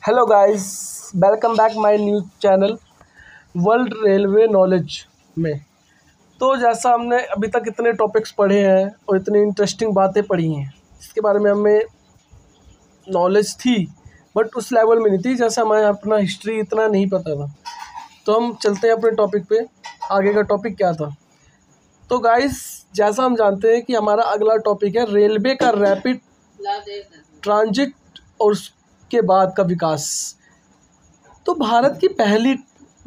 Hello guys, welcome back my news channel world railway knowledge में। तो जैसा हमने अभी तक इतने टॉपिक्स पढ़े हैं और इतनी इंटरेस्टिंग बातें पढ़ी हैं जिसके बारे में हमें नॉलेज थी, बट उस लेवल में नहीं थी जैसे हमें अपना हिस्ट्री इतना नहीं पता था। तो हम चलते हैं अपने टॉपिक पे। आगे का टॉपिक क्या था? तो गाइस, जैसा हम जानते हैं कि हमारा अगला टॉपिक है रेलवे का रैपिड ट्रांजिट और उसके बाद का विकास। तो भारत की पहली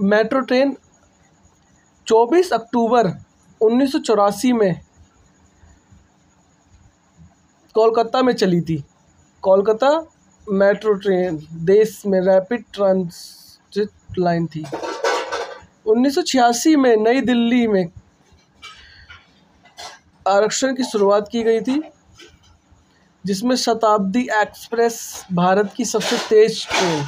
मेट्रो ट्रेन 24 अक्टूबर 1984 में कोलकाता में चली थी। कोलकाता मेट्रो ट्रेन देश में रैपिड ट्रांजिट लाइन थी। 1986 में नई दिल्ली में आरक्षण की शुरुआत की गई थी, जिसमें शताब्दी एक्सप्रेस भारत की सबसे तेज ट्रेन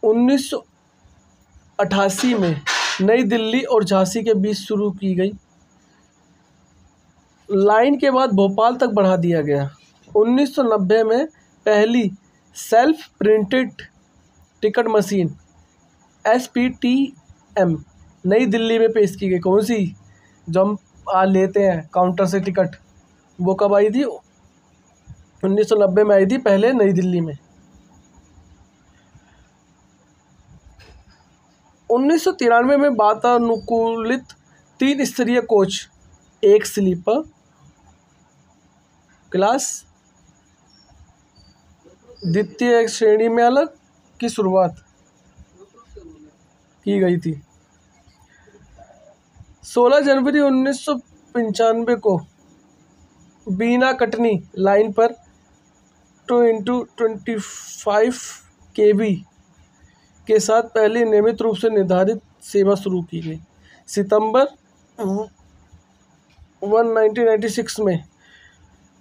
1988 में नई दिल्ली और झांसी के बीच शुरू की गई। लाइन के बाद भोपाल तक बढ़ा दिया गया। 1990 में पहली self printed ticket machine SPTM नई दिल्ली में पेश की गई। कौन सी? जो हम आज लेते हैं काउंटर से टिकट, वो कब आई थी? 1990 में आई थी पहले नई दिल्ली में। 1993 में वातानुकूलित 3 स्तरीय कोच, एक स्लीपर क्लास द्वितीय श्रेणी में अलग की शुरुआत की गई थी। 16 जनवरी 1995 को बीना कटनी लाइन पर 2x25 kV के साथ पहली नियमित रूप से निर्धारित सेवा शुरू की गई। सितंबर 1996 में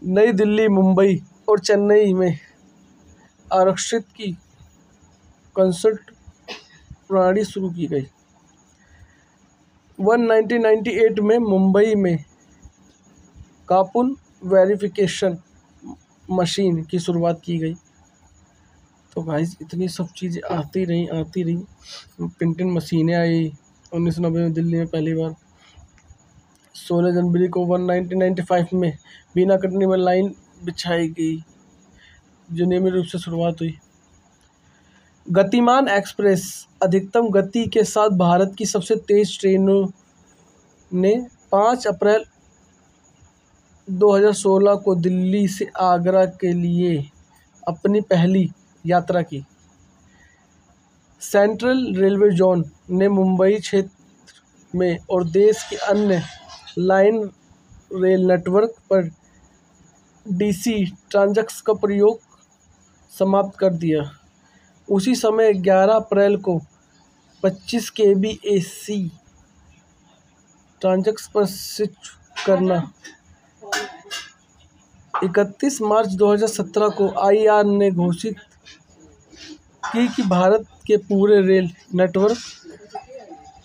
नई दिल्ली, मुंबई और चेन्नई में आरक्षित की कंसल्ट प्रणाली शुरू की गई। 1998 में मुंबई में कापुन वेरिफिकेशन मशीन की शुरुआत की गई। तो गाइस, इतनी सब चीज़ें आती रही। प्रिंटिंग मशीनें आई 1990 में दिल्ली में पहली बार। 16 जनवरी को 1995 में बीना कटनी में लाइन बिछाई गई, जो नियमित रूप से शुरुआत हुई। गतिमान एक्सप्रेस अधिकतम गति के साथ भारत की सबसे तेज ट्रेनों ने 5 अप्रैल 2016 को दिल्ली से आगरा के लिए अपनी पहली यात्रा की। सेंट्रल रेलवे जोन ने मुंबई क्षेत्र में और देश के अन्य लाइन रेल नेटवर्क पर DC ट्रांजैक्शन का प्रयोग समाप्त कर दिया। उसी समय 11 अप्रैल को 25 kV AC ट्रांजैक्शन पर स्विच करना। 31 मार्च 2017 को IR ने घोषित की कि भारत के पूरे रेल नेटवर्क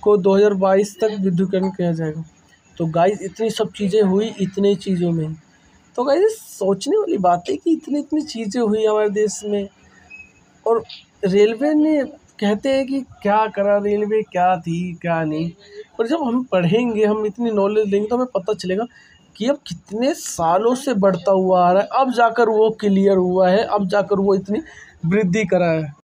को 2022 तक विद्युतीकरण किया जाएगा। तो गाइस, इतनी सब चीज़ें हुई इतनी चीज़ों में। तो गाइस, सोचने वाली बात है कि इतनी चीज़ें हुई हमारे देश में, और रेलवे ने कहते हैं कि क्या करा रेलवे, क्या थी क्या नहीं। पर जब हम पढ़ेंगे, हम इतनी नॉलेज लेंगे तो हमें पता चलेगा कि अब कितने सालों से बढ़ता हुआ आ रहा है, अब जाकर वो क्लियर हुआ है, अब जाकर वो इतनी वृद्धि करा है।